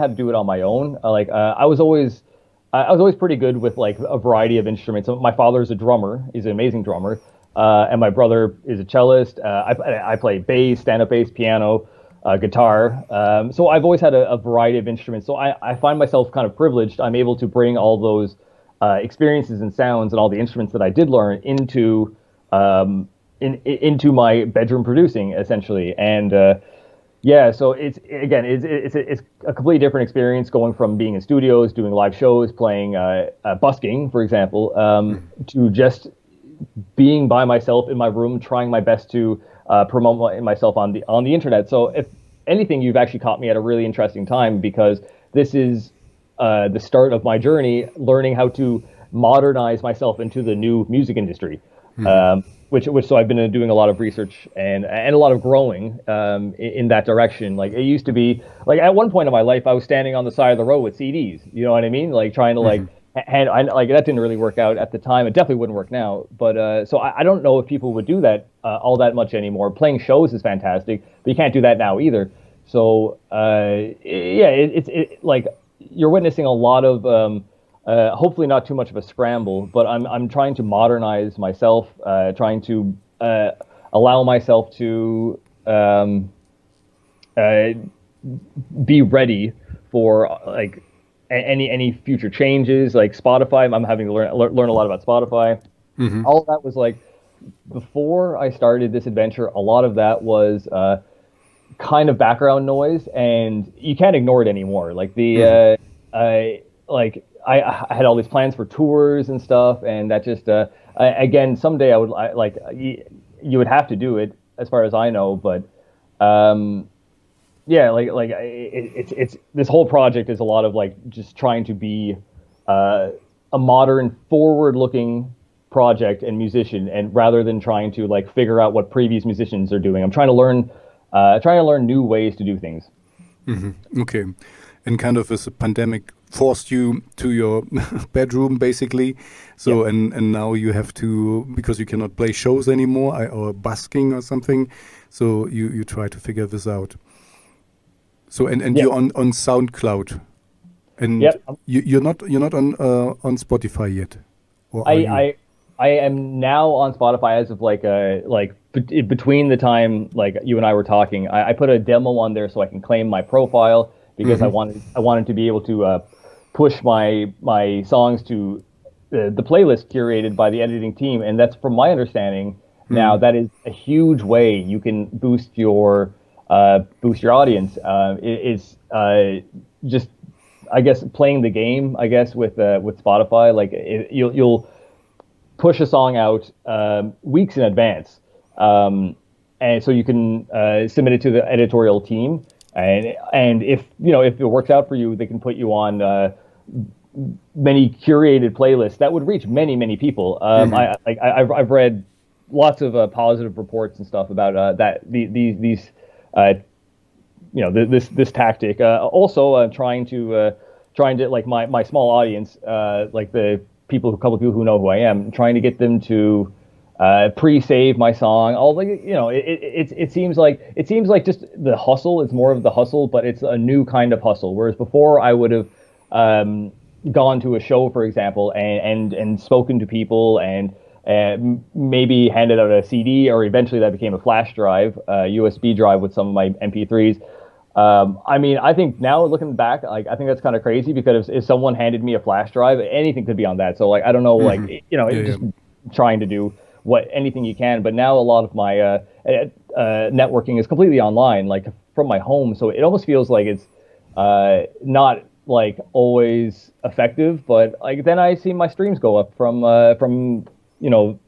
how to do it on my own. I was always pretty good with like a variety of instruments. So my father's a drummer; he's an amazing drummer, and my brother is a cellist. I play bass, stand-up bass, piano, guitar. So I've always had a variety of instruments. So I find myself kind of privileged. I'm able to bring all those experiences and sounds and all the instruments that I did learn into my bedroom producing essentially. And yeah, so it's a completely different experience going from being in studios, doing live shows, playing busking, for example, to just being by myself in my room, trying my best to promote myself on the internet. So if anything, you've actually caught me at a really interesting time because this is the start of my journey, learning how to modernize myself into the new music industry. Which so I've been doing a lot of research and a lot of growing in that direction. Like it used to be like at one point in my life I was standing on the side of the road with CDs. You know what I mean? Like trying to like like that didn't really work out at the time. It definitely wouldn't work now. But so I don't know if people would do that all that much anymore. Playing shows is fantastic, but you can't do that now either. So yeah, like you're witnessing a lot of hopefully not too much of a scramble, but I'm trying to modernize myself, trying to allow myself to uh, be ready for like any future changes, like Spotify. I'm having to learn a lot about Spotify. All of that was like before I started this adventure. A lot of that was kind of background noise, and you can't ignore it anymore. Like I had all these plans for tours and stuff, and that just again someday you would have to do it as far as I know, but yeah, it's this whole project is a lot of like just trying to be a modern, forward-looking project and musician, and rather than trying to like figure out what previous musicians are doing, I'm trying to learn new ways to do things. Okay. And kind of as a pandemic forced you to your bedroom, basically. So, Yep. and now you have to, because you cannot play shows anymore or busking or something. So you try to figure this out. So, and Yep. you're on SoundCloud, and Yep. you're not on Spotify yet, or I are you? I I am now on Spotify as of between the time like you and I were talking. I put a demo on there so I can claim my profile because Hmm. I wanted to be able to push my songs to the playlist curated by the editing team, and that's from my understanding now that is a huge way you can boost your audience. It's just I guess playing the game. I guess with Spotify, like you'll push a song out weeks in advance, and so you can submit it to the editorial team. And if if it works out for you, they can put you on many curated playlists that would reach many people. I've read lots of positive reports and stuff about these uh, this tactic. Also, trying to like my small audience, like the people, a couple of people who know who I am, trying to get them to pre-save my song. All like it seems like just the hustle. It's more of the hustle, but it's a new kind of hustle. Whereas before, I would have gone to a show, for example, and spoken to people and. Maybe handed out a CD, or eventually that became a flash drive, USB drive with some of my MP3s. I mean, I think now looking back, like I think that's kind of crazy because if someone handed me a flash drive, anything could be on that. So like I don't know, like Yeah, yeah. just trying to do what anything you can. But now a lot of my networking is completely online, like from my home. So it almost feels like it's not like always effective. But like then I see my streams go up from you know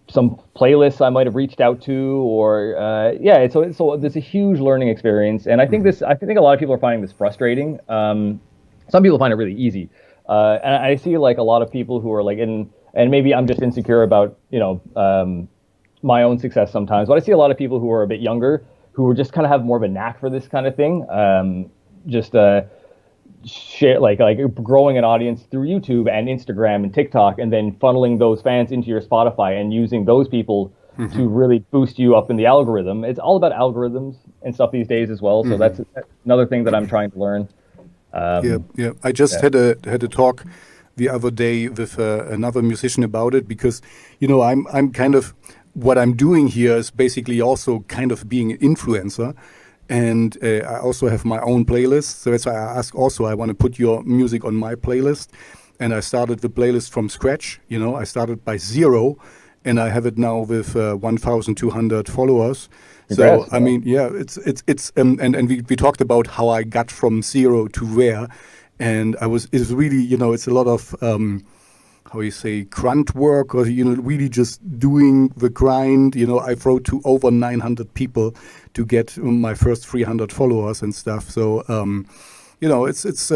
some playlists I might have reached out to, or yeah. So there's a huge learning experience, and I think a lot of people are finding this frustrating. Some people find it really easy, and I see like a lot of people who are like in, and maybe I'm just insecure about my own success sometimes, but I see a lot of people who are a bit younger who are just kind of have more of a knack for this kind of thing. Just share like growing an audience through YouTube and Instagram and TikTok, and then funneling those fans into your Spotify and using those people to really boost you up in the algorithm. It's all about algorithms and stuff these days as well. So that's another thing that I'm trying to learn. Yeah, yeah. I just had a talk the other day with another musician about it, because I'm kind of, what I'm doing here is basically also kind of being an influencer, and I also have my own playlist. So that's why I ask also, I want to put your music on my playlist, and I started the playlist from scratch. I started by 0, and I have it now with 1,200 followers. Congrats. So I mean, yeah, it's and we talked about how I got from 0 to where, and it's really, it's a lot of how you say, grunt work, or really just doing the grind. I wrote to over 900 people to get my first 300 followers and stuff. So it's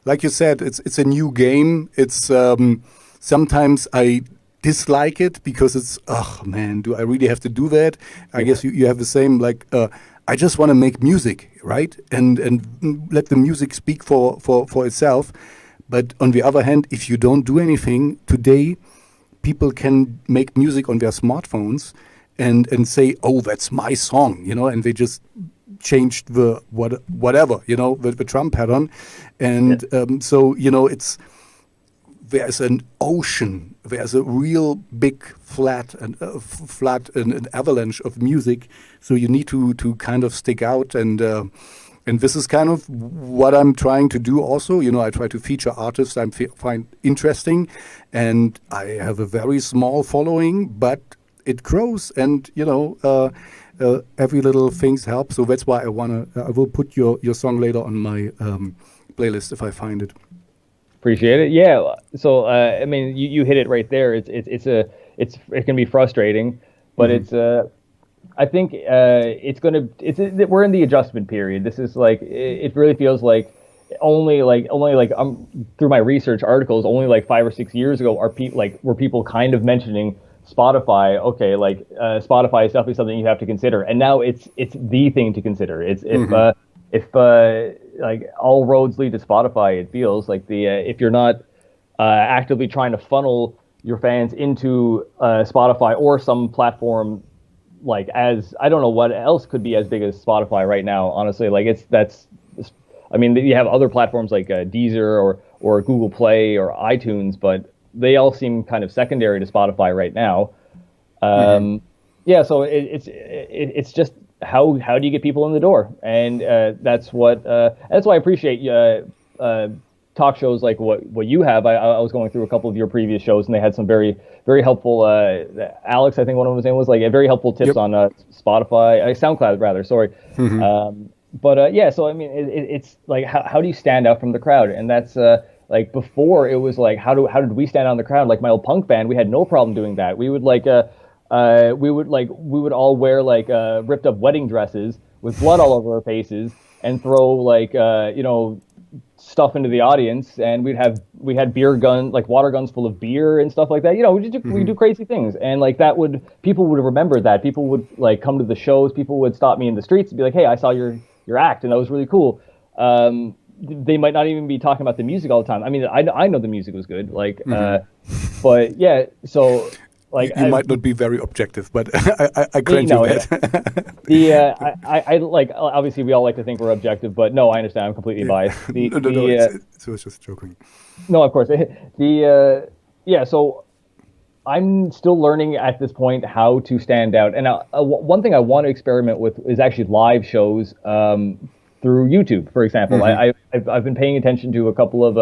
like you said, it's a new game. It's sometimes I dislike it because it's, oh man, do I really have to do that? I guess you have the same, like, I just want to make music, right? And let the music speak for itself. But on the other hand, if you don't do anything today, people can make music on their smartphones and say, oh, that's my song, and they just changed the whatever, the drum pattern. And so, there's an ocean, there's a real big flat and an avalanche of music. So you need to kind of stick out, and this is kind of what I'm trying to do also. I try to feature artists I find interesting, and I have a very small following, but it grows, and every little things help. So that's why I will put your song later on my playlist if I find it. Appreciate it. Yeah. So I mean, you hit it right there. It can be frustrating, but I think we're in the adjustment period. This is like, it really feels like only through my research articles, only like 5 or 6 years ago were people kind of mentioning Spotify. Okay, like Spotify is definitely something you have to consider, and now it's the thing to consider. It's if like all roads lead to Spotify, it feels like if you're not actively trying to funnel your fans into Spotify or some platform, like, as I don't know what else could be as big as Spotify right now, honestly. Like I mean, you have other platforms like Deezer or Google Play or iTunes, but they all seem kind of secondary to Spotify right now. Yeah, so it's just how do you get people in the door, and that's why I appreciate talk shows like what you have. I was going through a couple of your previous shows, and they had some very, very helpful. Alex, I think one of his name was, like, a very helpful tips on Spotify, SoundCloud rather. Sorry. But yeah, so I mean, it's like how do you stand out from the crowd? And that's like, before it was like, how did we stand out in the crowd? Like my old punk band, we had no problem doing that. We would we would all wear like ripped up wedding dresses with blood all over our faces and throw like stuff into the audience, and we had beer gun, like water guns full of beer and stuff like that. We do crazy things, and like people would remember that. People would like come to the shows. People would stop me in the streets and be like, "Hey, I saw your act, and that was really cool." They might not even be talking about the music all the time. I mean, I know the music was good, like, but yeah, so. Like, you might not be very objective, but I grant you that. Yeah. I like, obviously we all like to think we're objective, but no, I understand. I'm completely biased. No, it's just joking. No, of course. Yeah. So I'm still learning at this point how to stand out, and one thing I want to experiment with is actually live shows through YouTube, for example. I've been paying attention to a couple of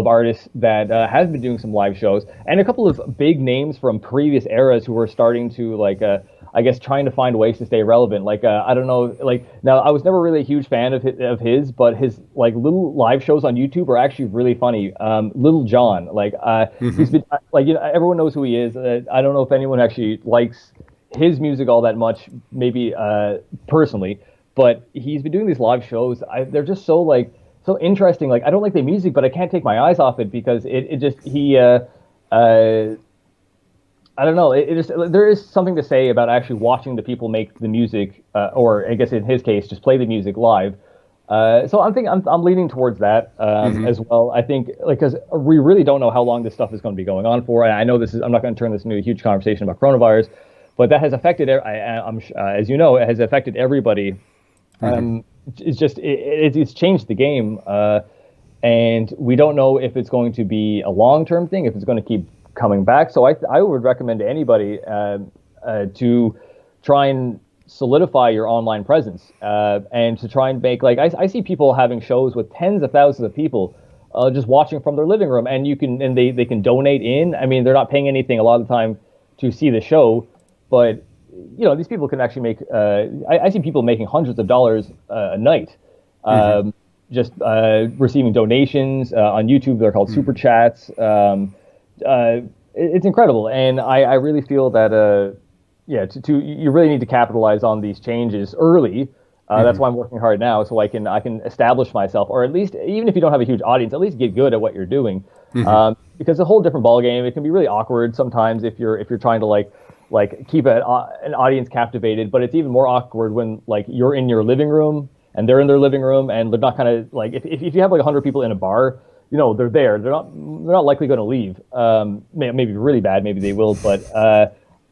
artists that have been doing some live shows, and a couple of big names from previous eras who are starting to, like, I guess, trying to find ways to stay relevant. Like, I don't know, like, now I was never really a huge fan of his, but his like little live shows on YouTube are actually really funny. Little John, like, he's been, like, everyone knows who he is. I don't know if anyone actually likes his music all that much, maybe personally, but he's been doing these live shows. They're just so interesting. Like, I don't like the music, but I can't take my eyes off it because I don't know. There is something to say about actually watching the people make the music, or I guess in his case, just play the music live. So I'm leaning towards that Hmm. as well. I think like because we really don't know how long this stuff is going to be going on for. And I know this is I'm not going to turn this into a huge conversation about coronavirus, but that has affected. As you know, it has affected everybody. It's just it's changed the game, and we don't know if it's going to be a long term thing, if it's going to keep coming back. So I would recommend to anybody to try and solidify your online presence and to try and make like I see people having shows with tens of thousands of people just watching from their living room, and they can donate in. I mean, they're not paying anything a lot of the time to see the show, but these people can actually make. I see people making hundreds of dollars a night, just receiving donations on YouTube. They're called super chats. It's incredible, and I really feel that yeah, you really need to capitalize on these changes early. That's why I'm working hard now, so I can establish myself, or at least even if you don't have a huge audience, at least get good at what you're doing. Because it's a whole different ballgame. It can be really awkward sometimes if you're trying to like keep an audience captivated, but it's even more awkward when like you're in your living room and they're in their living room and they're not kind of like if you have like 100 people in a bar, they're there. They're not likely going to leave. Maybe really bad, maybe they will, but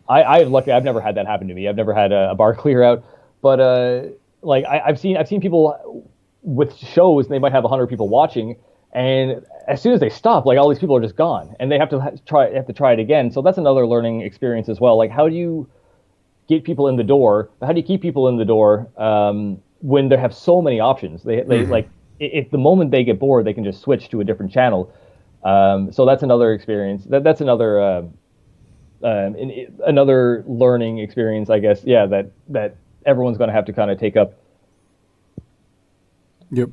I'm lucky. I've never had that happen to me. I've never had a bar clear out, but like I've seen people with shows and they might have 100 people watching, and as soon as they stop, like all these people are just gone, and they have to try it again. So that's another learning experience as well. Like how do you get people in the door? How do you keep people in the door when they have so many options? They like if the moment they get bored, they can just switch to a different channel. So that's another experience. That's another another learning experience, I guess. Yeah, that everyone's going to have to kind of take up. Yep.